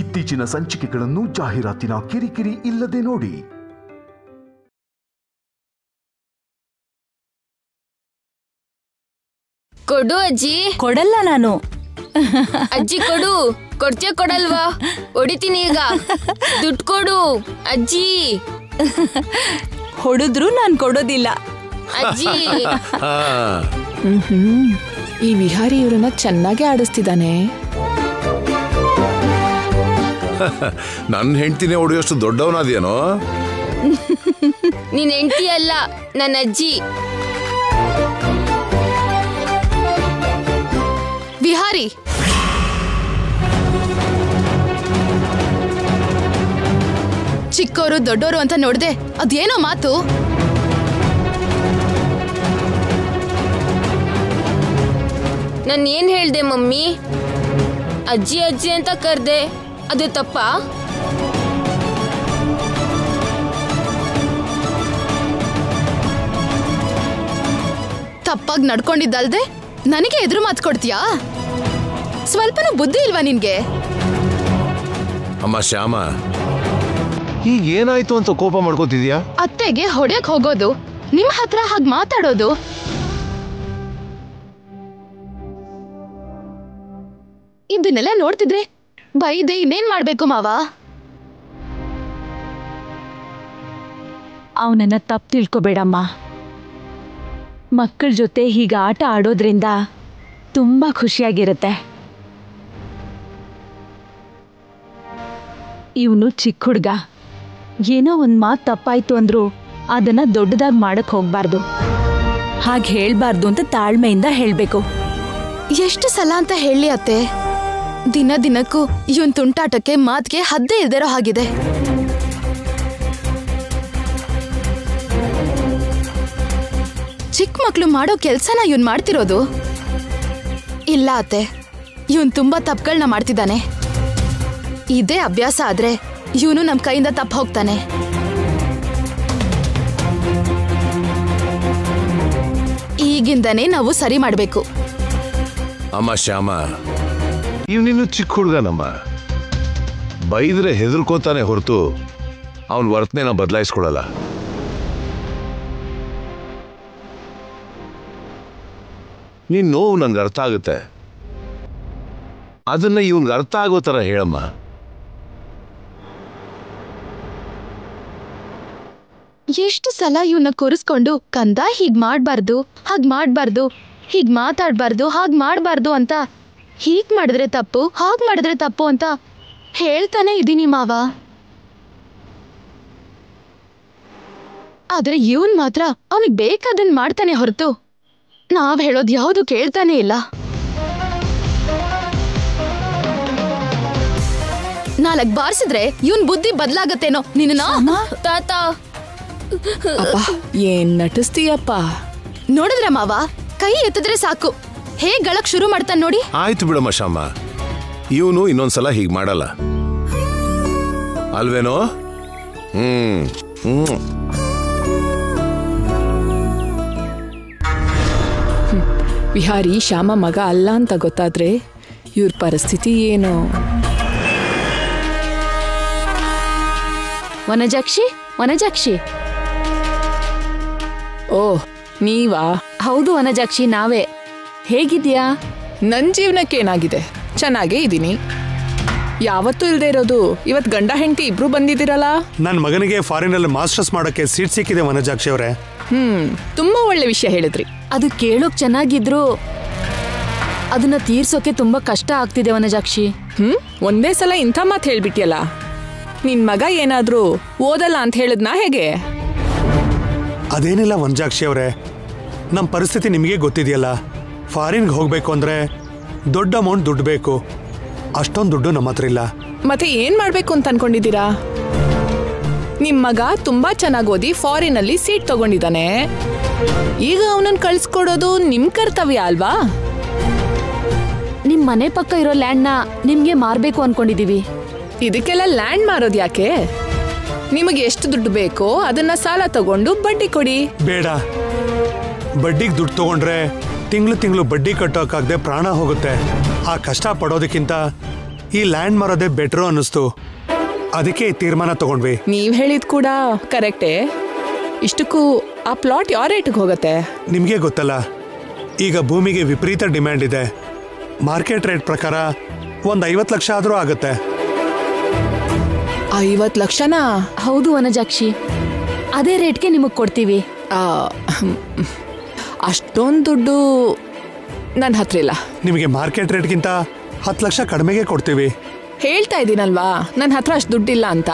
ಇತ್ತೀಚಿನ ಸಂಚಿಕೆಗಳನ್ನು ಜಾಹೀರಾತಿನ ಕಿರಿಕಿರಿ ಇಲ್ಲದೆ ನೋಡಿ. ಕೊಡು ಅಜ್ಜಿ. ಕೊಡಲ್ಲ ನಾನು. ಅಜ್ಜಿ ಕೊಡು. ಕೊಡ್ತೀಯ ಕೊಡಲ್ವಾ? ಹೊಡಿತೀನಿ ಈಗ. ದುಡ್ಡು ಕೊಡು ಅಜ್ಜಿ. ಹೊಡೆದ್ರು ನಾನು ಕೊಡೋದಿಲ್ಲ ಅಜ್ಜಿ. ಈ ವಿಹಾರಿ ಇವ್ರನ್ನ ಚೆನ್ನಾಗಿ ಆಡಿಸ್ತಿದ್ದಾನೆ. ನನ್ನ ಹೆಂಡತಿನೇ ಹೊಡೆಯೋಷ್ಟು ದೊಡ್ಡವನಾದೇನೋ. ನೀನ್ ಹೆಂಡತಿ ಅಲ್ಲ, ನನ್ನ ಅಜ್ಜಿ. ವಿಹಾರಿ, ಚಿಕ್ಕವರು ದೊಡ್ಡವರು ಅಂತ ನೋಡ್ದೆ ಅದೇನೋ ಮಾತು. ನಾನು ಏನ್ ಹೇಳ್ದೆ ಮಮ್ಮಿ? ಅಜ್ಜಿ ಅಜ್ಜಿ ಅಂತ ಕರ್ದೆ, ಅದು ತಪ್ಪಾ? ತಪ್ಪಾಗಿ ನಡ್ಕೊಂಡಿದ್ದಲ್ದೆ ನನಗೆ ಎದುರು ಮಾತು ಕೊಡ್ತೀಯಾ? ಸ್ವಲ್ಪನೂ ಬುದ್ಧಿ ಇಲ್ವಾ ನಿನ್ಗೆ? ಅಮ್ಮ ಶ್ಯಾಮ, ಈಗ ಏನಾಯ್ತು ಅಂತ ಕೋಪ ಮಾಡ್ಕೋತಿದ್ಯಾ? ಅತ್ತೆಗೆ ಹೊಡೆಯಕ್ ಹೋಗೋದು, ನಿಮ್ ಹತ್ರ ಹಾಗೆ ಮಾತಾಡೋದು. ಇದನ್ನೆಲ್ಲ ನೋಡ್ತಿದ್ರೆ ಬೈದೆ ಇನ್ನೇನ್ ಮಾಡ್ಬೇಕು ಮಾವ? ಅವನನ್ನ ತಪ್ಪು ತಿಳ್ಕೊಬೇಡಮ್ಮ. ಮಕ್ಕಳ ಜೊತೆ ಹೀಗೆ ಆಟ ಆಡೋದ್ರಿಂದ ತುಂಬಾ ಖುಷಿಯಾಗಿರುತ್ತೆ. ಇವನು ಚಿಕ್ಕ ಹುಡುಗ, ಏನೋ ಒಂದು ಮಾತು ತಪ್ಪಾಯ್ತು ಅಂದ್ರು ಅದನ್ನ ದೊಡ್ಡದಾಗಿ ಮಾಡಕ್ ಹೋಗ್ಬಾರ್ದು. ಹಾಗೆ ಹೇಳ್ಬಾರ್ದು ಅಂತ ತಾಳ್ಮೆಯಿಂದ ಹೇಳ್ಬೇಕು. ಎಷ್ಟು ಸಲ ಅಂತ ಹೇಳಿ ಅತ್ತೆ, ದಿನ ದಿನಕ್ಕೂ ಇವನ್ ತುಂಟಾಟಕ್ಕೆ ಮಾತ್ಗೆ ಹದ್ದೇ ಇಲ್ದಿರೋ ಹಾಗಿದೆ. ಚಿಕ್ಕ ಮಕ್ಳು ಮಾಡೋ ಕೆಲ್ಸನ ಇವನ್ ಮಾಡ್ತಿರೋದು. ಇಲ್ಲ ಅತ್ತೆ, ಇವನ್ ತುಂಬಾ ತಪ್ಪುಗಳನ್ನ ಮಾಡ್ತಿದ್ದಾನೆ. ಇದೇ ಅಭ್ಯಾಸ ಆದ್ರೆ ಇವನು ನಮ್ ಕೈಯಿಂದ ತಪ್ಪು ಹೋಗ್ತಾನೆ. ಈಗಿಂದನೇ ನಾವು ಸರಿ ಮಾಡ್ಬೇಕು. ಅಮ್ಮ ಶ್ಯಾಮ, ಇವನಿನ್ನು ಚಿಕ್ಕ ಹುಡುಗನಮ್ಮ. ಬೈದ್ರೆ ಹೆದರ್ಕೋತಾನೆ ಹೊರತು ಅವನ ವರ್ತನೆನ ಬದಲಾಯಿಸ್ಕೊಳ್ಳಲ್ಲ. ನಿನ್ ನೋವು ನಂಗೆ ಅರ್ಥ ಆಗುತ್ತೆ. ಅದನ್ನ ಇವನ್ಗೆ ಅರ್ಥ ಆಗೋ ಥರ ಹೇಳಮ್ಮ. ಎಷ್ಟು ಸಲ ಇವನ್ನ ಕೂರಿಸ್ಕೊಂಡು ಕಂದ ಹೀಗ್ ಮಾಡ್ಬಾರ್ದು, ಹಾಗ್ ಮಾಡ್ಬಾರ್ದು, ಹೀಗ್ ಮಾತಾಡ್ಬಾರ್ದು, ಹಾಗ್ ಮಾಡ್ಬಾರ್ದು ಅಂತ, ಹೀಗ್ ಮಾಡಿದ್ರೆ ತಪ್ಪು, ಹಾಗ್ ಮಾಡಿದ್ರೆ ತಪ್ಪು ಅಂತ ಹೇಳ್ತಾನೆ ಇದೀನಿ ಮಾವ. ಆದ್ರೆ ಇವನ್ ಮಾತ್ರ ಅವನಿಗೆ ಬೇಕಾದನ್ ಮಾಡ್ತಾನೆ ಹೊರತು ನಾವ್ ಹೇಳೋದ್ ಯಾವುದು ಕೇಳ್ತಾನೆ ಇಲ್ಲ. ನಾಲ್ಕ್ ಬಾರಿಸಿದ್ರೆ ಇವನ್ ಬುದ್ಧಿ ಬದಲಾಗತ್ತೇನೋ. ನಿನ್ನ ತಾತ ಏನ್ ನಟಿಸ್ತೀಯಪ್ಪ? ನೋಡಿದ್ರ ಮಾವ, ಕೈ ಎತ್ತಿದ್ರೆ ಸಾಕು ಹೇಗ್ ಗಳಕ್ ಶುರು ಮಾಡ್ತಾನೆ ನೋಡಿ. ಆಯ್ತು ಬಿಡಮ್ಮ ಶ್ಯಾಮ, ಇವನು ಇನ್ನೊಂದ್ಸಲ ಹೀಗ್ ಮಾಡಲ್ಲ ಅಲ್ವೇನೋ? ವಿಹಾರಿ ಶ್ಯಾಮ ಮಗ ಅಲ್ಲ ಅಂತ ಗೊತ್ತಾದ್ರೆ ಇವ್ರ ಪರಿಸ್ಥಿತಿ ಏನು? ವನಜಾಕ್ಷಿ, ವನಜಾಕ್ಷಿ. ಓಹ್, ನೀವಾ? ಹೌದು ವನಜಾಕ್ಷಿ, ನಾವೇ. ಹೇಗಿದ್ಯಾ? ನನ್ ಜೀವನಕ್ಕೇನಾಗಿದೆ? ಚೆನ್ನಾಗೇ ಇದ್ದೀನಿ. ಯಾವತ್ತೂ ಇಲ್ದೇ ಇರೋದು ಇವತ್ ಗಂಡ ಹೆಂಡತಿ ಇಬ್ರು ಬಂದಿದ್ದೀರಲ್ಲ. ನನ್ನ ಮಗನಿಗೆ ಫಾರಿನಲ್ಲಿ ಮಾಸ್ಟರ್ಸ್ ಮಾಡೋಕೆ ಸೀಟ್ ಸಿಕ್ಕಿದೆ ವನಜಾಕ್ಷಿ ಅವರೇ. ತುಂಬಾ ಒಳ್ಳೆ ವಿಷಯ ಹೇಳಿದ್ರಿ. ಅದು ಕೇಳೋಕ್ ಚೆನ್ನಾಗಿದ್ರು ಅದನ್ನ ತೀರ್ಸೋಕೆ ತುಂಬಾ ಕಷ್ಟ ಆಗ್ತಿದೆ ವನಜಾಕ್ಷಿ. ಒಂದೇ ಸಲ ಇಂಥ ಮಾತು ಹೇಳ್ಬಿಟ್ಟಿಯಲ್ಲ. ನಿನ್ ಮಗ ಏನಾದ್ರೂ ಓದಲ್ಲ ಅಂತ ಹೇಳಿದ್ನಾ ಹೇಗೆ? ಅದೇನಿಲ್ಲ ವನಜಾಕ್ಷಿ ಅವರೇ, ನಮ್ಮ ಪರಿಸ್ಥಿತಿ ನಿಮಗೆ ಗೊತ್ತಿದೆಯಲ್ಲ. ಫಾರಿನ್ಗೆ ಹೋಗ್ಬೇಕು ಅಂದ್ರೆ ದೊಡ್ಡ ಅಮೌಂಟ್ ದುಡ್ಡು ಬೇಕು. ಅಷ್ಟೊಂದು ದುಡ್ಡು ನಮ್ಮ ಹತ್ರ ಇಲ್ಲ. ಮತ್ತೆ ಏನ್ ಮಾಡ್ಬೇಕು ಅಂತ ಅನ್ಕೊಂಡಿದ್ದೀರಾ? ನಿಮ್ ಮಗ ತುಂಬಾ ಚೆನ್ನಾಗಿ ಓದಿ ಫಾರಿನಲ್ಲಿ ಸೀಟ್ ತಗೊಂಡಿದ್ದಾನೆ. ಈಗ ಅವನನ್ನ ಕಳ್ಸ್ಕೊಡೋದು ನಿಮ್ ಕರ್ತವ್ಯ ಅಲ್ವಾ? ನಿಮ್ ಮನೆ ಪಕ್ಕ ಇರೋ ಲ್ಯಾಂಡ್ನ ನಿಮ್ಗೆ ಮಾರ್ಬೇಕು ಅನ್ಕೊಂಡಿದೀವಿ. ಇದಕ್ಕೆಲ್ಲ ಲ್ಯಾಂಡ್ ಮಾರೋದು ಯಾಕೆ? ನಿಮಗೆ ಎಷ್ಟು ದುಡ್ಡು ಬೇಕೋ ಅದನ್ನ ಸಾಲ ತಗೊಂಡು ಬಡ್ಡಿ ಕೊಡಿ. ಬೇಡ, ಬಡ್ಡಿಗೆ ದುಡ್ಡು ತಗೊಂಡ್ರೆ ತಿಂಗಳು ಬಡ್ಡಿ ಕಟ್ಟೋಕ್ಕಾಗದೆ ಪ್ರಾಣ ಹೋಗುತ್ತೆ. ಆ ಕಷ್ಟ ಪಡೋದಕ್ಕಿಂತ ಈ ಲ್ಯಾಂಡ್ ಮಾರೋದೇ ಬೆಟ್ರು ಅನ್ನಿಸ್ತು. ಅದಕ್ಕೆ ಈ ತೀರ್ಮಾನ ತಗೊಂಡ್ವಿ. ನೀವ್ ಹೇಳಿದ್ ಕೂಡ ಕರೆಕ್ಟೇ. ಇಷ್ಟಕ್ಕೂ ಆ ಪ್ಲಾಟ್ ಯಾವ ರೇಟ್ಗೆ ಹೋಗುತ್ತೆ? ನಿಮಗೆ ಗೊತ್ತಲ್ಲ, ಈಗ ಭೂಮಿಗೆ ವಿಪರೀತ ಡಿಮ್ಯಾಂಡ್ ಇದೆ. ಮಾರ್ಕೆಟ್ ರೇಟ್ ಪ್ರಕಾರ ಒಂದು 50 ಲಕ್ಷ ಆದರೂ ಆಗುತ್ತೆ. 50 ಲಕ್ಷನಾ? ಹೌದು ವನಜಾಕ್ಷಿ, ಅದೇ ರೇಟ್ಗೆ ನಿಮಗೆ ಕೊಡ್ತೀವಿ. ಅಷ್ಟೊಂದು ದುಡ್ಡು ನನ್ನ ಹತ್ರ ಇಲ್ಲ. ನಿಮಗೆ ಮಾರ್ಕೆಟ್ ರೇಟ್ಗಿಂತ 10 ಲಕ್ಷ ಕಡಿಮೆಗೆ ಕೊಡ್ತೀವಿ. ಹೇಳ್ತಾ ಇದ್ದೀನಲ್ವಾ ನನ್ನ ಹತ್ರ ಅಷ್ಟು ದುಡ್ಡಿಲ್ಲ ಅಂತ.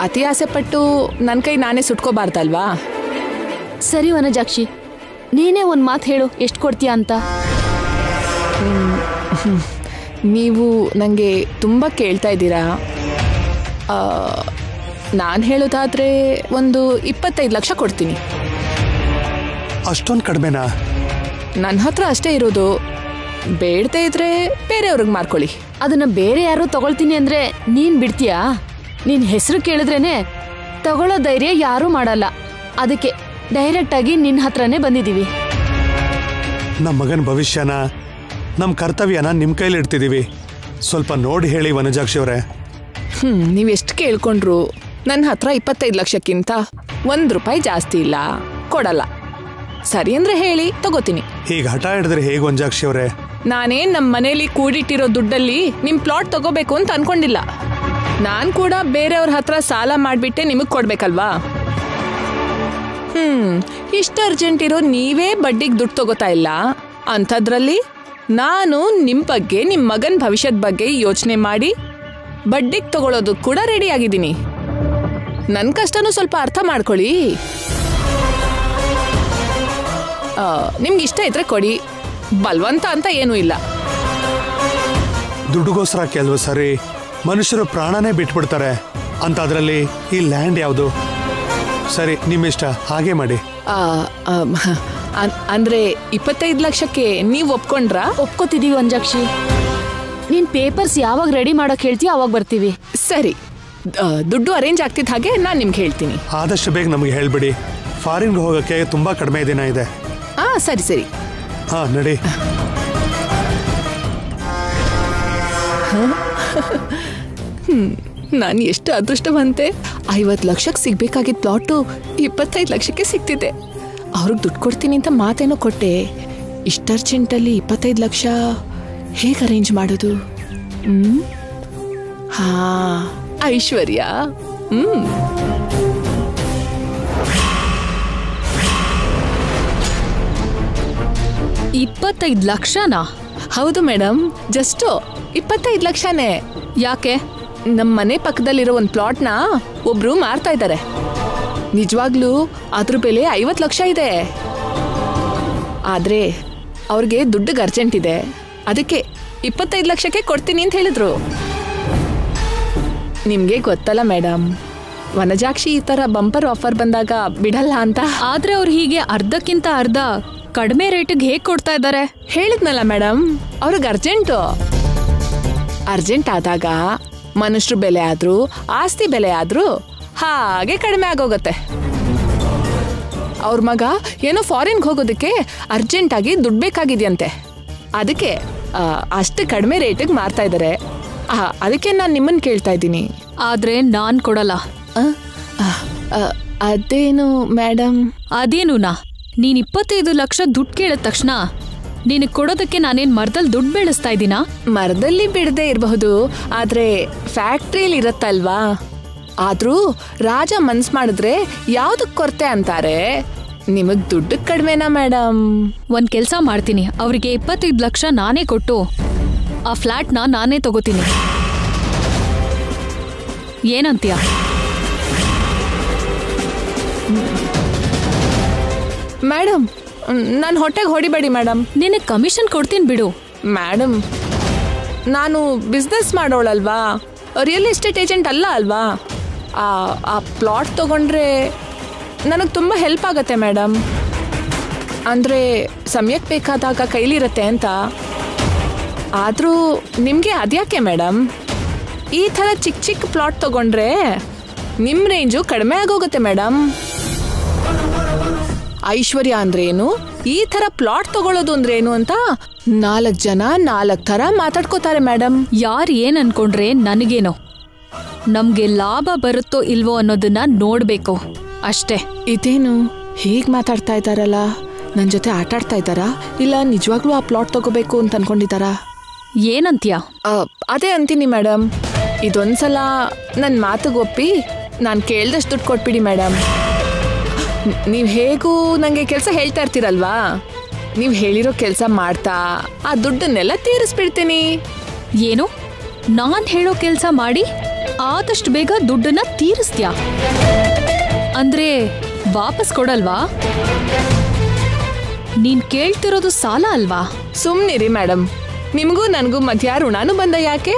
ಅತಿ ಆಸೆ ಪಟ್ಟು ನನ್ನ ಕೈ ನಾನೇ ಸುಟ್ಕೋಬಾರ್ದಲ್ವಾ? ಸರಿ ವನಜಾಕ್ಷಿ, ನೀನೇ ಒಂದು ಮಾತು ಹೇಳು, ಎಷ್ಟು ಕೊಡ್ತೀಯಾ ಅಂತ. ನೀವು ನನಗೆ ತುಂಬ ಕೇಳ್ತಾ ಇದ್ದೀರಾ. ನಾನು ಹೇಳೋದಾದರೆ ಒಂದು 25 ಲಕ್ಷ ಕೊಡ್ತೀನಿ. ಅಷ್ಟೊಂದು ಕಡಿಮೆನಾ? ನನ್ನ ಹತ್ರ ಅಷ್ಟೇ ಇರೋದು. ಬೇಡದೇ ಇದ್ರೆ ಬೇರೆಯವ್ರಿಗೆ ಮಾರ್ಕೊಳ್ಳಿ. ಅದನ್ನ ಬೇರೆ ಯಾರು ತಗೊಳ್ತೀನಿ ಅಂದ್ರೆ ನೀನ್ ಬಿಡ್ತೀಯಾ? ನಿನ್ ಹೆಸರು ಕೇಳಿದ್ರೇನೆ ತಗೊಳ್ಳೋ ಧೈರ್ಯ ಯಾರೂ ಮಾಡಲ್ಲ. ಅದಕ್ಕೆ ಡೈರೆಕ್ಟ್ ಆಗಿ ನಿನ್ನ ಹತ್ರನೇ ಬಂದಿದ್ದೀವಿ. ನಮ್ಮ ಮಗನ ಭವಿಷ್ಯನ, ನಮ್ಮ ಕರ್ತವ್ಯನ ನಿಮ್ಮ ಕೈಲಿ ಇಡ್ತಿದ್ದೀವಿ. ಸ್ವಲ್ಪ ನೋಡಿ ಹೇಳಿ ವನಜಾಕ್ಷಿ ಅವರೇ. ನೀವೆಷ್ಟು ಕೇಳ್ಕೊಂಡ್ರು ನನ್ನ ಹತ್ರ 25 ಲಕ್ಷಕ್ಕಿಂತ 1 ರೂಪಾಯಿ ಜಾಸ್ತಿ ಇಲ್ಲ, ಕೊಡಲ್ಲ. ಸರಿ ಅಂದ್ರೆ ಹೇಳಿ, ತಗೋತೀನಿ. ಈಗ ಹಠ ಹಿಡಿದ್ರೆ ಹೇಗೆ ವನಜಾಕ್ಷಿ ಅವರೇ? ನಾನೇನ್ ನಮ್ಮ ಮನೇಲಿ ಕೂಡಿಟ್ಟಿರೋ ದುಡ್ಡಲ್ಲಿ ನಿಮ್ ಪ್ಲಾಟ್ ತಗೋಬೇಕು ಅಂತ ಅನ್ಕೊಂಡಿಲ್ಲ. ನಾನ್ ಕೂಡ ಬೇರೆಯವ್ರ ಹತ್ರ ಸಾಲ ಮಾಡ್ಬಿಟ್ಟೆ ನಿಮಗ್ ಕೊಡ್ಬೇಕಲ್ವಾ? ಇಷ್ಟು ಅರ್ಜೆಂಟ್ ಇರೋ ನೀವೇ ಬಡ್ಡಿಗೆ ದುಡ್ಡು ತಗೋತಾ ಇಲ್ಲ. ಅಂಥದ್ರಲ್ಲಿ ನಾನು ನಿಮ್ ಬಗ್ಗೆ, ನಿಮ್ ಮಗನ್ ಭವಿಷ್ಯದ ಬಗ್ಗೆ ಯೋಚನೆ ಮಾಡಿ ಬಡ್ಡಿಗೆ ತಗೊಳ್ಳೋದು ಕೂಡ ರೆಡಿ ಆಗಿದ್ದೀನಿ. ನನ್ನ ಕಷ್ಟನೂ ಸ್ವಲ್ಪ ಅರ್ಥ ಮಾಡ್ಕೊಳ್ಳಿ. ನಿಮ್ಗೆ ಇಷ್ಟ ಇದ್ರೆ ಕೊಡಿ, ಬಲ್ವಂತ ಅಂತ ಏನೂ ಇಲ್ಲ. ದುಡ್ಡುಗೋಸ್ಕರ ಕೆಲವು ಸರಿ ಮನುಷ್ಯರು ಪ್ರಾಣನೇ ಬಿಟ್ಬಿಡ್ತಾರೆ. ಅಂತ ಅದರಲ್ಲಿ ಈ ಲ್ಯಾಂಡ್ ಯಾವುದು? ಸರಿ, ನಿಮ್ಮಿಷ್ಟ, ಹಾಗೆ ಮಾಡಿ. ಅಂದ್ರೆ 25 ಲಕ್ಷಕ್ಕೆ ನೀವು ಒಪ್ಕೊಂಡ್ರಾ? ಒಪ್ಕೋತಿದೀವಿ ವನಜಾಕ್ಷಿ. ನೀನ್ ಪೇಪರ್ಸ್ ಯಾವಾಗ ರೆಡಿ ಮಾಡಕ್ ಹೇಳ್ತೀಯ ಅವಾಗ ಬರ್ತೀವಿ. ಸರಿ, ದುಡ್ಡು ಅರೇಂಜ್ ಆಗ್ತಿದ್ದ ಹಾಗೆ ನಾನು ನಿಮ್ಗೆ ಹೇಳ್ತೀನಿ. ಆದಷ್ಟು ಬೇಗ ನಮಗೆ ಹೇಳ್ಬಿಡಿ. ಫಾರಿನ್ಗೆ ಹೋಗೋಕ್ಕೆ ತುಂಬಾ ಕಡಿಮೆ ದಿನ ಇದೆ. ಸರಿ ಸರಿ. ಹಾ, ನಡಿ. ನಾನು ಎಷ್ಟು ಅದೃಷ್ಟವಂತೆ. 50 ಲಕ್ಷಕ್ಕೆ ಸಿಗ್ಬೇಕಾಗಿದ್ದ ಪ್ಲಾಟು 25 ಲಕ್ಷಕ್ಕೆ ಸಿಗ್ತಿದೆ. ಅವ್ರಿಗೆ ದುಡ್ಡು ಕೊಡ್ತೀನಿ ಅಂತ ಮಾತೇನೋ ಕೊಟ್ಟೆ. ಇಷ್ಟು ಅರ್ಜೆಂಟಲ್ಲಿ 25 ಲಕ್ಷ ಹೇಗೆ ಅರೇಂಜ್ ಮಾಡೋದು? ಹಾ, ಐಶ್ವರ್ಯ. 25 ಲಕ್ಷನಾ? ಹೌದು ಮೇಡಮ್, ಜಸ್ಟ್ 25 ಲಕ್ಷನೇ. ಯಾಕೆ? ನಮ್ಮ ಮನೆ ಪಕ್ಕದಲ್ಲಿರೋ ಒಂದು ಪ್ಲಾಟ್ನ ಒಬ್ರು ಮಾರ್ತಾ ಇದ್ದಾರೆ. ನಿಜವಾಗ್ಲೂ ಅದ್ರ ಬೆಲೆ 50 ಲಕ್ಷ ಇದೆ. ಆದ್ರೆ ಅವ್ರಿಗೆ ದುಡ್ಡಿಗೆ ಅರ್ಜೆಂಟ್ ಇದೆ. ಅದಕ್ಕೆ 25 ಲಕ್ಷಕ್ಕೆ ಕೊಡ್ತೀನಿ ಅಂತ ಹೇಳಿದ್ರು. ನಿಮ್ಗೆ ಗೊತ್ತಲ್ಲ ಮೇಡಮ್, ವನಜಾಕ್ಷಿ ಈ ತರ ಬಂಪರ್ ಆಫರ್ ಬಂದಾಗ ಬಿಡಲ್ಲ ಅಂತ. ಆದ್ರೆ ಅವ್ರು ಹೀಗೆ ಅರ್ಧಕ್ಕಿಂತ ಅರ್ಧ ಕಡಿಮೆ ರೇಟಿಗೆ ಹೇಗೆ ಕೊಡ್ತಾ ಇದ್ದಾರೆ? ಹೇಳಿದ್ನಲ್ಲ ಮೇಡಮ್, ಅವ್ರಿಗೆ ಅರ್ಜೆಂಟ್ ಆದಾಗ ಮನುಷ್ಯರು ಬೆಲೆ ಆದ್ರೂ ಆಸ್ತಿ ಬೆಲೆ ಆದ್ರೂ ಹಾಗೆ ಕಡಿಮೆ ಆಗೋಗುತ್ತೆ. ಅವ್ರ ಮಗ ಏನೋ ಫಾರಿನ್ಗೆ ಹೋಗೋದಕ್ಕೆ ಅರ್ಜೆಂಟ್ ಆಗಿ ದುಡ್ಡು ಬೇಕಾಗಿದೆಯಂತೆ. ಅದಕ್ಕೆ ಅಷ್ಟು ಕಡಿಮೆ ರೇಟಿಗೆ ಮಾರ್ತಾ ಇದ್ದಾರೆ. ಅದಕ್ಕೆ ನಾನು ನಿಮ್ಮನ್ನು ಕೇಳ್ತಾ ಇದ್ದೀನಿ. ಆದ್ರೆ ನಾನ್ ಕೊಡಲ್ಲ. ಅದೇನು ಮೇಡಮ್? ಅದೇನುನಾ? ನೀನ್ 25 ಲಕ್ಷ ದುಡ್ಡು ಕೇಳಿದ ತಕ್ಷಣ ನಿನಗೆ ಕೊಡೋದಕ್ಕೆ ನಾನೇನ್ ಮರದಲ್ಲಿ ದುಡ್ಡು ಬೆಳೆಸ್ತಾ ಇದ್ದೀನಾ? ಮರದಲ್ಲಿ ಬಿಡದೆ ಇರಬಹುದು, ಆದ್ರೆ ಫ್ಯಾಕ್ಟ್ರಿಯಲ್ಲಿ ಇರತ್ತಲ್ವಾ. ಆದ್ರೂ ರಾಜ ಮನ್ಸ್ ಮಾಡಿದ್ರೆ ಯಾವ್ದಕ್ ಕೊರತೆ ಅಂತಾರೆ. ನಿಮಗ್ ದುಡ್ಡು ಕಡಿಮೆನಾ ಮೇಡಮ್? ಒಂದ್ ಕೆಲ್ಸ ಮಾಡ್ತೀನಿ, ಅವರಿಗೆ 25 ಲಕ್ಷ ನಾನೇ ಕೊಟ್ಟು ಆ ಫ್ಲಾಟ್ನ ನಾನೇ ತಗೋತೀನಿ. ಏನಂತೀಯ? ಮೇಡಮ್, ನಾನು ಹೊಟ್ಟೆಗೆ ಹೊಡಿಬೇಡಿ ಮೇಡಮ್. ನಿನಗೆ ಕಮಿಷನ್ ಕೊಡ್ತೀನಿ ಬಿಡು. ಮೇಡಮ್, ನಾನು ಬಿಸ್ನೆಸ್ ಮಾಡೋಳಲ್ವಾ, ರಿಯಲ್ ಎಸ್ಟೇಟ್ ಏಜೆಂಟ್ ಅಲ್ಲ ಅಲ್ವಾ. ಆ ಪ್ಲಾಟ್ ತಗೊಂಡ್ರೆ ನನಗೆ ತುಂಬ ಹೆಲ್ಪ್ ಆಗುತ್ತೆ ಮೇಡಮ್. ಅಂದರೆ ಸಮಯಕ್ಕೆ ಬೇಕಾದಾಗ ಕೈಲಿರುತ್ತೆ ಅಂತ. ಆದರೂ ನಿಮಗೆ ಅದ್ಯಾಕೆ ಮೇಡಮ್? ಈ ಥರ ಚಿಕ್ಕ ಚಿಕ್ಕ ಪ್ಲಾಟ್ ತಗೊಂಡ್ರೆ ನಿಮ್ಮ ರೇಂಜು ಕಡಿಮೆ ಆಗೋಗುತ್ತೆ ಮೇಡಮ್. ಐಶ್ವರ್ಯ ಅಂದ್ರೇನು, ಈ ತರ ಪ್ಲಾಟ್ ತಗೊಳ್ಳೋದು ಅಂದ್ರೆ ಏನು ಅಂತ 4 ಜನ 4 ತರ ಮಾತಾಡ್ಕೋತಾರೆ ಮೇಡಮ್. ಯಾರು ಏನ್ ಅನ್ಕೊಂಡ್ರೆ ನನಗೇನೋ, ನಮ್ಗೆ ಲಾಭ ಬರುತ್ತೋ ಇಲ್ವೋ ಅನ್ನೋದನ್ನ ನೋಡ್ಬೇಕು ಅಷ್ಟೇ. ಇದೇನು ಹೀಗ್ ಮಾತಾಡ್ತಾ ಇದ್ದಾರಲ್ಲ, ನನ್ ಜೊತೆ ಆಟ ಆಡ್ತಾ ಇದ್ದಾರಾ ಇಲ್ಲ ನಿಜವಾಗ್ಲೂ ಆ ಪ್ಲಾಟ್ ತಗೋಬೇಕು ಅಂತ ಅನ್ಕೊಂಡಿದ್ದಾರಾ? ಏನಂತ್ಯ? ಅದೇ ಅಂತೀನಿ ಮೇಡಮ್, ಇದೊಂದ್ಸಲ ನನ್ನ ಮಾತಿಗೆ ಒಪ್ಪಿ ನಾನು ಕೇಳ್ದಷ್ಟು ದುಡ್ಡು ಕೊಟ್ಬಿಡಿ ಮೇಡಮ್. ನೀವು ಹೇಗೂ ನನಗೆ ಕೆಲಸ ಹೇಳ್ತಾ ಇರ್ತೀರಲ್ವಾ, ನೀವು ಹೇಳಿರೋ ಕೆಲಸ ಮಾಡ್ತಾ ಆ ದುಡ್ಡನ್ನೆಲ್ಲ ತೀರಿಸ್ಬಿಡ್ತೀನಿ. ಏನು, ನಾನ್ ಹೇಳೋ ಕೆಲ್ಸ ಮಾಡಿ ಆದಷ್ಟು ಬೇಗ ದುಡ್ಡನ್ನ ತೀರಿಸ್ತ್ಯಾ? ಅಂದ್ರೆ ವಾಪಸ್ ಕೊಡಲ್ವಾ? ನೀನ್ ಕೇಳ್ತಿರೋದು ಸಾಲ ಅಲ್ವಾ? ಸುಮ್ನಿರಿ ಮೇಡಮ್, ನಿಮಗೂ ನನಗೂ ಮಧ್ಯ ಋಣಾನು ಬಂದ ಯಾಕೆ?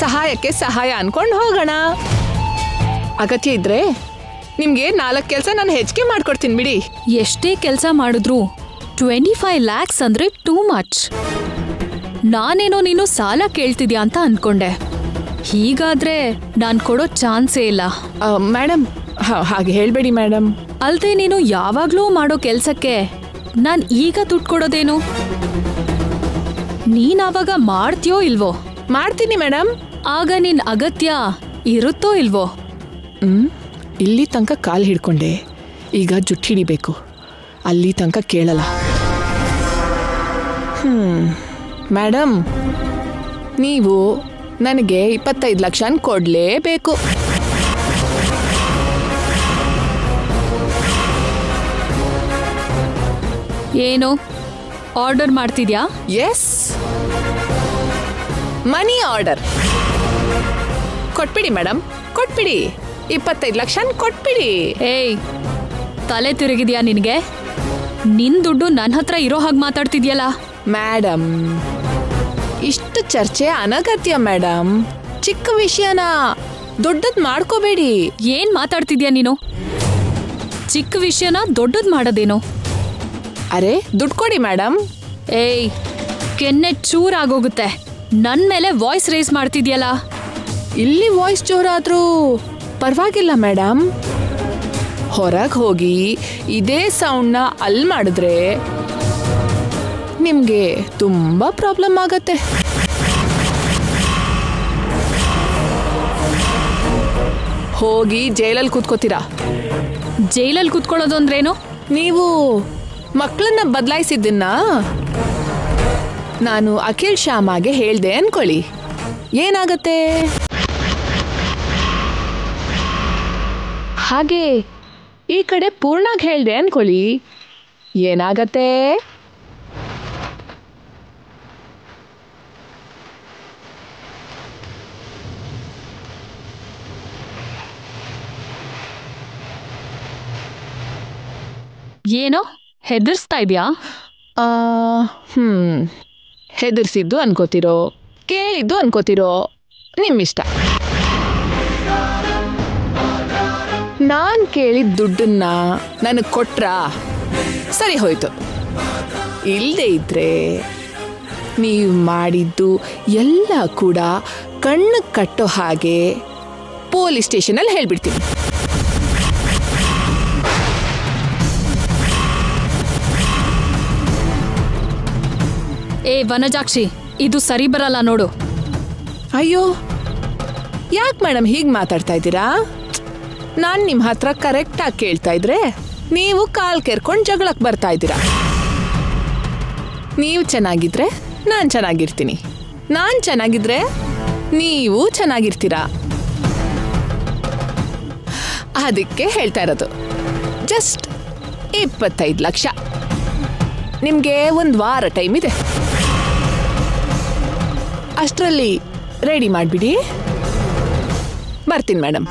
ಸಹಾಯಕ್ಕೆ ಸಹಾಯ ಅನ್ಕೊಂಡು ಹೋಗೋಣ. ಅಗತ್ಯ ಇದ್ರೆ ನಿಮ್ಗೆ 4 ಕೆಲಸ ನಾನು ಹೆಚ್ಚಿಗೆ ಮಾಡ್ಕೊಡ್ತೀನಿ ಬಿಡಿ. ಎಷ್ಟೇ ಕೆಲಸ ಮಾಡಿದ್ರು 25 lakhs ಅಂದ್ರೆ ಟೂ ಮಚ್. ನಾನೇನೋ ನೀನು ಸಾಲ ಕೇಳ್ತಿದ್ಯಾ ಅಂತ ಅನ್ಕೊಂಡೆ. ಹೀಗಾದ್ರೆ ನಾನ್ ಕೊಡೋ ಚಾನ್ಸೇ ಇಲ್ಲ. ಮೇಡಮ್, ಹಾಗೆ ಹೇಳ್ಬೇಡಿ ಮೇಡಮ್. ಅಲ್ದೆ ನೀನು ಯಾವಾಗ್ಲೂ ಮಾಡೋ ಕೆಲ್ಸಕ್ಕೆ ನಾನ್ ಈಗ ದುಡ್ಡು ಕೊಡೋದೇನು? ನೀನ್ ಆವಾಗ ಮಾಡ್ತೀಯೋ ಇಲ್ವೋ? ಮಾಡ್ತೀನಿ ಮೇಡಮ್. ಆಗ ನಿನ್ ಅಗತ್ಯ ಇರುತ್ತೋ ಇಲ್ವೋ? ಇಲ್ಲಿ ತನಕ ಕಾಲು ಹಿಡ್ಕೊಂಡೆ, ಈಗ ಜುಟ್ಟು ಹಿಡಿಬೇಕು. ಅಲ್ಲಿ ತನಕ ಕೇಳಲ್ಲ. ಮೇಡಮ್, ನೀವು ನನಗೆ 25 ಲಕ್ಷ ಕೊಡಲೇಬೇಕು. ಏನು ಆರ್ಡರ್ ಮಾಡ್ತಿದ್ಯಾ? Yes, money order. ಕೊಟ್ಬಿಡಿ ಮೇಡಮ್, ಕೊಟ್ಬಿಡಿ. 25 ಲಕ್ಷ ಕೊಟ್ಬಿಡಿ. ಏಯ್, ತಲೆ ತಿರುಗಿದ್ಯಾ ನಿನ್ಗೆ? ನಿನ್ ದುಡ್ಡು ನನ್ನ ಹತ್ರ ಇರೋ ಹಾಗೆ ಮಾತಾಡ್ತಿದ್ಯಲ್ಲ. ಮೇಡಮ್, ಇಷ್ಟು ಚರ್ಚೆ ಅನಗತ್ಯ ಮೇಡಮ್. ಚಿಕ್ಕ ವಿಷಯನ ದೊಡ್ಡದ್ ಮಾಡ್ಕೋಬೇಡಿ. ಏನ್ ಮಾತಾಡ್ತಿದ್ಯಾ ನೀನು? ಚಿಕ್ಕ ವಿಷಯನ ದೊಡ್ಡದ್ ಮಾಡೋದೇನು? ಅರೆ, ದುಡ್ಡು ಕೊಡಿ ಮೇಡಮ್. ಏಯ್, ಕೆನ್ನೆ ಚೂರಾಗೋಗುತ್ತೆ. ನನ್ ಮೇಲೆ ವಾಯ್ಸ್ ರೇಸ್ ಮಾಡ್ತಿದ್ಯಲ್ಲ. ಇಲ್ಲಿ ವಾಯ್ಸ್ ಜೋರಾದ್ರೂ ಪರವಾಗಿಲ್ಲ ಮೇಡಮ್. ಹೊರಗೆ ಹೋಗಿ ಇದೇ ಸೌಂಡ್ನ ಅಲ್ಲಿ ಮಾಡಿದ್ರೆ ನಿಮ್ಗೆ ತುಂಬಾ ಪ್ರಾಬ್ಲಮ್ ಆಗತ್ತೆ. ಹೋಗಿ ಜೈಲಲ್ಲಿ ಕೂತ್ಕೋತೀರಾ. ಜೈಲಲ್ಲಿ ಕೂತ್ಕೊಳ್ಳೋದು ಅಂದ್ರೇನು? ನೀವು ಮಕ್ಕಳನ್ನ ಬದಲಾಯಿಸಿದ್ದನ್ನ ನಾನು ಅಖಿಲ್ ಶ್ಯಾಮಾಗೆ ಹೇಳ್ದೆ ಅನ್ಕೊಳ್ಳಿ, ಏನಾಗತ್ತೆ? ಹಾಗೆ ಈ ಕಡೆ ಪೂರ್ಣಾಗ್ ಹೇಳ್ದೆ ಅನ್ಕೊಳ್ಳಿ, ಏನಾಗತ್ತೆ? ಏನೋ ಹೆದರ್ಸ್ತಾ ಇದ್ಯಾ? ಹೆದರ್ಸಿದ್ದು ಅನ್ಕೋತಿರೋ, ಕೇಳಿದ್ದು ಅನ್ಕೋತಿರೋ, ನಿಮ್ಮಿಷ್ಟ. ನಾನು ಕೇಳಿದ ದುಡ್ಡನ್ನ ನನಗೆ ಕೊಟ್ರಾ ಸರಿ ಹೋಯ್ತು. ಇಲ್ಲದೆ ಇದ್ರೆ ನೀವು ಮಾಡಿದ್ದು ಎಲ್ಲ ಕೂಡ ಕಣ್ಣು ಕಟ್ಟೋ ಹಾಗೆ ಪೊಲೀಸ್ ಸ್ಟೇಷನಲ್ಲಿ ಹೇಳ್ಬಿಡ್ತೀನಿ. ಏ ವನಜಾಕ್ಷಿ, ಇದು ಸರಿ ಬರಲ್ಲ ನೋಡು. ಅಯ್ಯೋ, ಯಾಕೆ ಮೇಡಮ್ ಹೀಗೆ ಮಾತಾಡ್ತಾ ಇದ್ದೀರಾ? ನಾನು ನಿಮ್ಮ ಹತ್ರ ಕರೆಕ್ಟಾಗಿ ಕೇಳ್ತಾ ಇದ್ರೆ ನೀವು ಕಾಲ್ ಕೆರ್ಕೊಂಡು ಜಗಳಕ್ಕೆ ಬರ್ತಾ ಇದ್ದೀರಾ. ನೀವು ಚೆನ್ನಾಗಿದ್ರೆ ನಾನು ಚೆನ್ನಾಗಿರ್ತೀನಿ, ನಾನು ಚೆನ್ನಾಗಿದ್ರೆ ನೀವು ಚೆನ್ನಾಗಿರ್ತೀರಾ. ಅದಕ್ಕೆ ಹೇಳ್ತಾ ಇರೋದು. ಜಸ್ಟ್ 25 ಲಕ್ಷ. ನಿಮಗೆ 1 ವಾರ ಟೈಮ್ ಇದೆ. ಅಷ್ಟರಲ್ಲಿ ರೆಡಿ ಮಾಡಿಬಿಡಿ. ಬರ್ತೀನಿ ಮೇಡಮ್.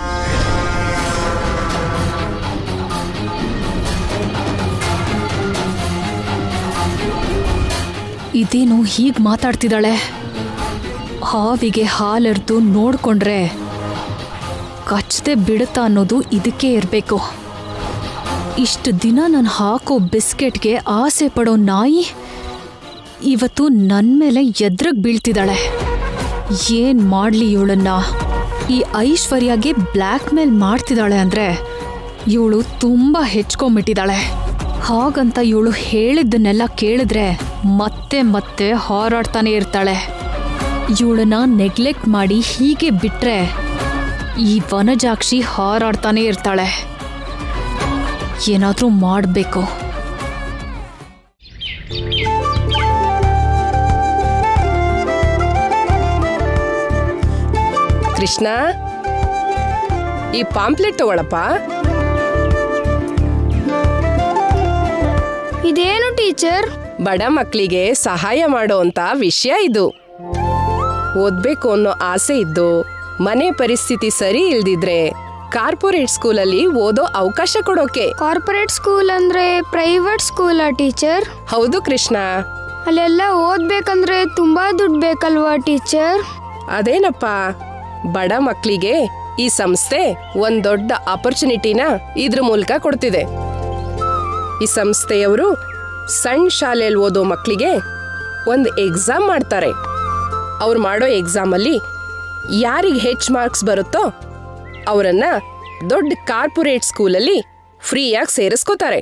ಇದೇನು ಹೀಗ್ ಮಾತಾಡ್ತಿದ್ದಾಳೆ? ಹಾವಿಗೆ ಹಾಲೆರ್ದು ನೋಡ್ಕೊಂಡ್ರೆ ಕಚ್ಚದೆ ಬಿಡುತ್ತಾ ಅನ್ನೋದು ಇದಕ್ಕೆ ಇರಬೇಕು. ಇಷ್ಟು ದಿನ ನಾನು ಹಾಕೋ ಬಿಸ್ಕೆಟ್ಗೆ ಆಸೆ ಪಡೋ ನಾಯಿ ಇವತ್ತು ನನ್ನ ಮೇಲೆ ಎದ್ರಗ್ ಬೀಳ್ತಿದ್ದಾಳೆ. ಏನ್ ಮಾಡ್ಲಿ ಇವಳನ್ನ? ಈ ಐಶ್ವರ್ಯಗೆ ಬ್ಲ್ಯಾಕ್ ಮೇಲ್ ಮಾಡ್ತಿದ್ದಾಳೆ ಅಂದ್ರೆ ಇವಳು ತುಂಬಾ ಹೆಚ್ಕೊಂಡ್ಬಿಟ್ಟಿದ್ದಾಳೆ. ಹಾಗಂತ ಇವಳು ಹೇಳಿದ್ದನ್ನೆಲ್ಲ ಕೇಳಿದ್ರೆ ಮತ್ತೆ ಮತ್ತೆ ಹಾರಾಡ್ತಾನೆ ಇರ್ತಾಳೆ. ಇವಳನ್ನ ನೆಗ್ಲೆಕ್ಟ್ ಮಾಡಿ ಹೀಗೆ ಬಿಟ್ರೆ ಈ ವನಜಾಕ್ಷಿ ಹಾರಾಡ್ತಾನೆ ಇರ್ತಾಳೆ. ಏನಾದ್ರೂ ಮಾಡಬೇಕು. ಕೃಷ್ಣ, ಈ ಪಾಂಪ್ಲೆಟ್ ತಗೊಳಪ್ಪ. ಇದೇನು ಟೀಚರ್? ಬಡ ಮಕ್ಕಳಿಗೆ ಸಹಾಯ ಮಾಡೋಂತ ವಿಷಯ ಇದು. ಓದ್ಬೇಕು ಅನ್ನೋ ಆಸೆ ಇದ್ದು ಮನೆ ಪರಿಸ್ಥಿತಿ ಸರಿ ಇಲ್ದಿದ್ರೆ ಕಾರ್ಪೊರೇಟ್ ಸ್ಕೂಲಲ್ಲಿ ಓದೋ ಅವಕಾಶ ಕೊಡೋಕೆ. ಕಾರ್ಪೊರೇಟ್ ಸ್ಕೂಲ್ ಅಂದ್ರೆ ಪ್ರೈವೇಟ್ ಸ್ಕೂಲಾ ಟೀಚರ್? ಹೌದು ಕೃಷ್ಣ. ಅಲ್ಲೆಲ್ಲ ಓದ್ಬೇಕಂದ್ರೆ ತುಂಬಾ ದುಡ್ಡು ಬೇಕಲ್ವಾ ಟೀಚರ್? ಅದೇನಪ್ಪ, ಬಡ ಮಕ್ಕಳಿಗೆ ಈ ಸಂಸ್ಥೆ ಒಂದ್ ದೊಡ್ಡ ಆಪರ್ಚುನಿಟಿನ ಇದ್ರ ಮೂಲಕ ಕೊಡ್ತಿದೆ. ಈ ಸಂಸ್ಥೆಯವರು ಸಣ್ಣ ಶಾಲೆಯಲ್ಲಿ ಓದೋ ಮಕ್ಕಳಿಗೆ ಒಂದು ಎಕ್ಸಾಮ್ ಮಾಡ್ತಾರೆ. ಅವ್ರು ಮಾಡೋ ಎಕ್ಸಾಮಲ್ಲಿ ಯಾರಿಗೆ ಹೆಚ್ಚು ಮಾರ್ಕ್ಸ್ ಬರುತ್ತೋ ಅವರನ್ನ ದೊಡ್ಡ ಕಾರ್ಪೊರೇಟ್ ಸ್ಕೂಲಲ್ಲಿ ಫ್ರೀಯಾಗಿ ಸೇರಿಸ್ಕೋತಾರೆ.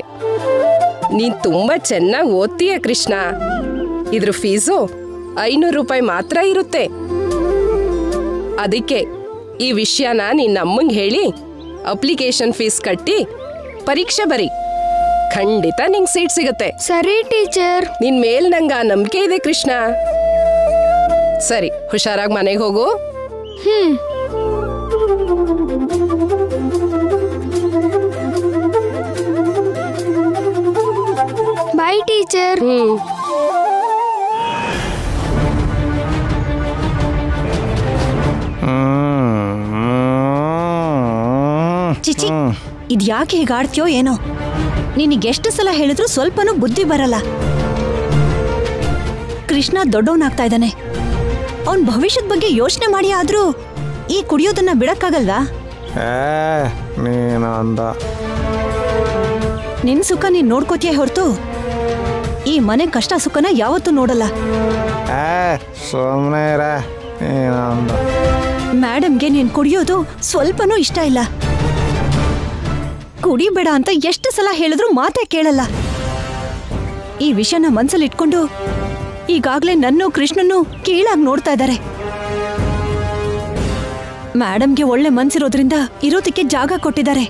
ನೀನ್ ತುಂಬಾ ಚೆನ್ನಾಗಿ ಓದ್ತೀಯ ಕೃಷ್ಣ. ಇದ್ರ ಫೀಸು 500 ರೂಪಾಯಿ ಮಾತ್ರ ಇರುತ್ತೆ. ಅದಕ್ಕೆ ಈ ವಿಷಯನ ನಿನ್ನ ಅಮ್ಮಂಗೆ ಹೇಳಿ ಅಪ್ಲಿಕೇಶನ್ ಫೀಸ್ ಕಟ್ಟಿ ಪರೀಕ್ಷೆ ಬರಿ. ಖಂಡಿತ ನಿಂಗೆ ಸೀಟ್ ಸಿಗುತ್ತೆ. ಸರಿ ಟೀಚರ್. ನಿನ್ ಮೇಲ್ ನಂಗ ನಂಬಿಕೆ ಇದೆ ಕೃಷ್ಣ. ಸರಿ, ಹುಷಾರಾಗಿ ಮನೆಗೆ ಹೋಗು. ಬಾಯ್ ಟೀಚರ್. ಚಿಚಿ, ಇದ್ಯಾಕೆ ಹೀಗಾಡ್ತೀಯೋ ಏನೋ. ನಿನಗೆಷ್ಟು ಸಲ ಹೇಳಿದ್ರು ಸ್ವಲ್ಪನೂ ಬುದ್ಧಿ ಬರಲ್ಲ. ಕೃಷ್ಣ ದೊಡ್ಡವನಾಗ್ತಾ ಇದ್ದಾನೆ. ಅವನ್ ಭವಿಷ್ಯದ ಬಗ್ಗೆ ಯೋಚನೆ ಮಾಡಿ ಆದ್ರೂ ಈ ಕುಡಿಯೋದನ್ನ ಬಿಡಕ್ಕಾಗಲ್ವಾ? ನಿನ್ ಸುಖ ನೀನ್ ನೋಡ್ಕೋತೀಯ ಹೊರತು ಈ ಮನೆ ಕಷ್ಟ ಸುಖನ ಯಾವತ್ತೂ ನೋಡಲ್ಲ. ಮೇಡಮ್ಗೆ ನೀನ್ ಕುಡಿಯೋದು ಸ್ವಲ್ಪನೂ ಇಷ್ಟ ಇಲ್ಲ. ಕುಡಿಬೇಡ ಅಂತ ಎಷ್ಟು ಸಲ ಹೇಳಿದ್ರು ಮಾತೇ ಕೇಳಲ್ಲ. ಈ ವಿಷಯನ ಮನ್ಸಲ್ಲಿ ಇಟ್ಕೊಂಡು ಈಗಾಗ್ಲೇ ನನ್ನ ಕೃಷ್ಣನ್ನು ಕೀಳಾಗಿ ನೋಡ್ತಾ ಇದ್ದಾರೆ. ಮೇಡಮ್ಗೆ ಒಳ್ಳೆ ಮನ್ಸಿರೋದ್ರಿಂದ ಇರೋದಕ್ಕೆ ಜಾಗ ಕೊಟ್ಟಿದ್ದಾರೆ.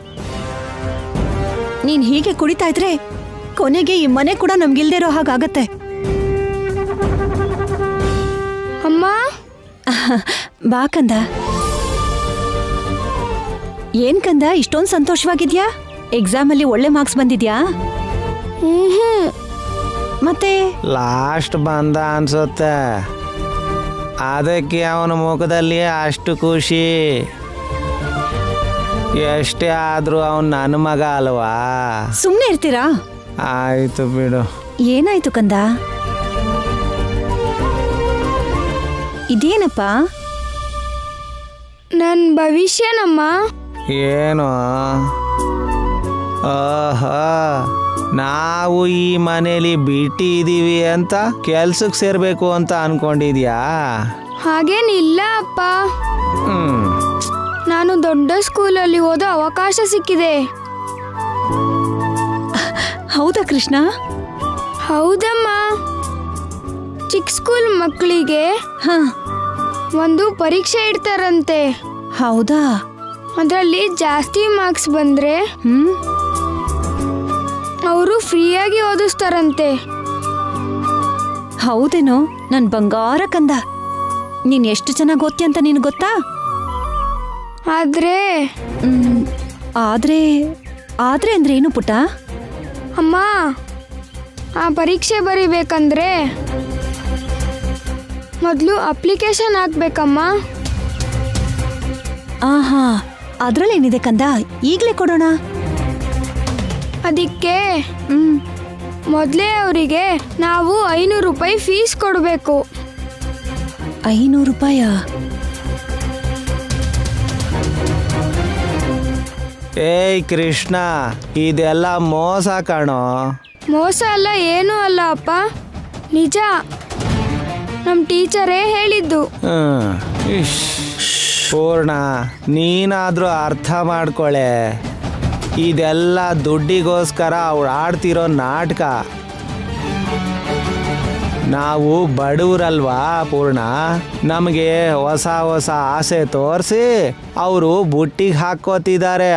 ನೀನ್ ಹೀಗೆ ಕುಡಿತಾ ಇದ್ರೆ ಕೊನೆಗೆ ಈ ಮನೆ ಕೂಡ ನಮ್ಗಿಲ್ದೇ ಇರೋ ಹಾಗಾಗತ್ತೆ. ಅಮ್ಮ, ಬಾ ಕಂದ. ಏನ್ ಕಂದ ಇಷ್ಟೊಂದು ಸಂತೋಷವಾಗಿದ್ಯಾ? ಎಕ್ಸಾಮ್ ಅಲ್ಲಿ ಒಳ್ಳೆ ಮಾರ್ಕ್ಸ್ ಬಂದಿದ್ಯಾ? ಮತ್ತೆ ಲಾಸ್ಟ್ ಬಂದ ಅನ್ಸುತ್ತೆ, ಅದಕ್ಕೆ ಅವನ ಮುಖದಲ್ಲಿ ಅಷ್ಟು ಖುಷಿ. ಎಷ್ಟೇ ಆದ್ರೂ ಅವನ್ ನನ್ನ ಮಗ ಅಲ್ವಾ? ಸುಮ್ನೆ ಇರ್ತೀರಾ? ಆಯ್ತು ಬಿಡು. ಏನಾಯ್ತು ಕಂದ? ಇದೇನಪ್ಪ? ನನ್ ಭವಿಷ್ಯನಮ್ಮ. ಏನು? ನಾವು ಈ ಮನೇಲಿ ಬಿಟ್ಟಿದೀವಿ ಅಂತ ಕೆಲ್ಸಕ್ಕೆ ಸೇರ್ಬೇಕು ಅಂತ ಅನ್ಕೊಂಡಿದ್ಯಾ? ಹಾಗೇನಿಲ್ಲ ಅಪ್ಪ. ನಾನು ದೊಡ್ಡ ಸ್ಕೂಲಲ್ಲಿ ಓದೋ ಅವಕಾಶ ಸಿಕ್ಕಿದೆ. ಹೌದಾ ಕೃಷ್ಣ? ಹೌದಮ್ಮ. ಚಿಕ್ಕ ಸ್ಕೂಲ್ ಮಕ್ಕಳಿಗೆ ಒಂದು ಪರೀಕ್ಷೆ ಇಡ್ತಾರಂತೆ. ಹೌದಾ? ಅದರಲ್ಲಿ ಜಾಸ್ತಿ ಮಾರ್ಕ್ಸ್ ಬಂದ್ರೆ ಅವರು ಫ್ರೀಯಾಗಿ ಓದಿಸ್ತಾರಂತೆ. ಹೌದೇನೋ? ನನ್ ಬಂಗಾರ ಕಂದ, ನೀನ್ ಎಷ್ಟು ಚೆನ್ನಾಗಿ ಓದ್ತಿ ಅಂತ ನಿನ್ ಗೊತ್ತಾ? ಆದ್ರೆ ಆದ್ರೆ ಆದ್ರೆ ಅಂದ್ರೆ ಏನು ಪುಟ್ಟ? ಅಮ್ಮ, ಆ ಪರೀಕ್ಷೆ ಬರಿಬೇಕಂದ್ರೆ ಮೊದಲು ಅಪ್ಲಿಕೇಶನ್ ಹಾಕ್ಬೇಕಮ್ಮ. ಆಹಾ, ಅದ್ರಲ್ಲೇನಿದೆ ಕಂದ, ಈಗ್ಲೇ ಕೊಡೋಣ. ಅದಕ್ಕೆ ಮೊದಲೇ ಅವರಿಗೆ ನಾವು 500 ರೂಪಾಯಿ ಫೀಸ್ ಕೊಡಬೇಕು. 500 ರೂಪಾಯ? ಏಯ್ ಕೃಷ್ಣ, ಇದೆಲ್ಲ ಮೋಸ ಕಾಣೋ. ಮೋಸ ಅಲ್ಲ, ಏನೂ ಅಲ್ಲ ಅಪ್ಪ, ನಿಜ. ನಮ್ಮ ಟೀಚರೇ ಹೇಳಿದ್ದು. ಪೂರ್ಣ, ನೀನಾದ್ರೂ ಅರ್ಥ ಮಾಡ್ಕೊಳೆ. ಇದೆಲ್ಲ ದುಡ್ಡಿಗೋಸ್ಕರ ಅವಳು ಆಡ್ತಿರೋ ನಾಟಕ. ನಾವು ಬಡವರಲ್ವಾ ಪೂರ್ಣ, ನಮಗೆ ಹೊಸ ಹೊಸ ಆಸೆ ತೋರಿಸಿ ಅವರು ಬುಟ್ಟಿಗೆ ಹಾಕೋತಿದ್ದಾರೆ.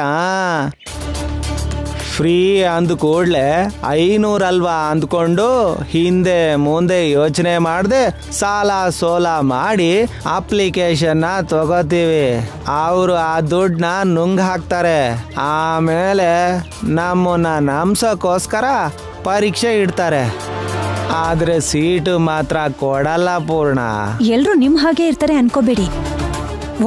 ಫ್ರೀ ಅಂದ ಕೂಡಲೇ 500 ಅಲ್ವಾ ಅಂದ್ಕೊಂಡು ಹಿಂದೆ ಮುಂದೆ ಯೋಚನೆ ಮಾಡದೆ ಸಾಲ ಸೋಲ ಮಾಡಿ ಅಪ್ಲಿಕೇಶನ್ನ ತಗೋತೀವಿ. ಅವರು ಆ ದುಡ್ಡನ್ನ ನುಂಗ್ ಹಾಕ್ತಾರೆ. ಆಮೇಲೆ ನಮ್ಮನ್ನ ನಂಬ್ಸೋಕ್ಕೋಸ್ಕರ ಪರೀಕ್ಷೆ ಇಡ್ತಾರೆ. ಆದ್ರೆ ಸೀಟು ಮಾತ್ರ ಕೊಡಲ್ಲ ಪೂರ್ಣ. ಎಲ್ರು ನಿಮ್ ಹಾಗೆ ಇರ್ತಾರೆ ಅನ್ಕೋಬೇಡಿ.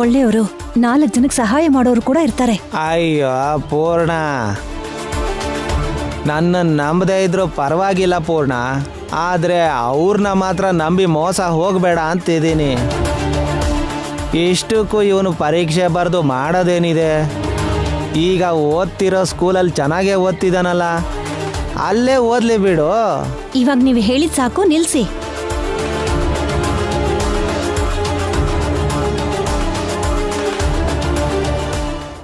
ಒಳ್ಳೆಯವರು 4 ಜನಕ್ಕೆ ಸಹಾಯ ಮಾಡೋರು ಕೂಡ ಇರ್ತಾರೆ. ಅಯ್ಯೋ ಪೂರ್ಣ, ನನ್ನ ನಂಬದೇ ಇದ್ರು ಪರವಾಗಿಲ್ಲ ಪೂರ್ಣ, ಆದ್ರೆ ಅವ್ರನ್ನ ಮಾತ್ರ ನಂಬಿ ಮೋಸ ಹೋಗಬೇಡ ಅಂತಿದ್ದೀನಿ. ಇಷ್ಟಕ್ಕೂ ಇವನು ಪರೀಕ್ಷೆ ಬರೆದು ಮಾಡೋದೇನಿದೆ? ಈಗ ಓದ್ತಿರೋ ಸ್ಕೂಲಲ್ಲಿ ಚೆನ್ನಾಗೇ ಓದ್ತಿದ್ದಾನಲ್ಲ, ಅಲ್ಲೇ ಓದ್ಲಿ ಬಿಡು. ಇವಾಗ ನೀವು ಹೇಳಿದ್ ಸಾಕು, ನಿಲ್ಸಿ.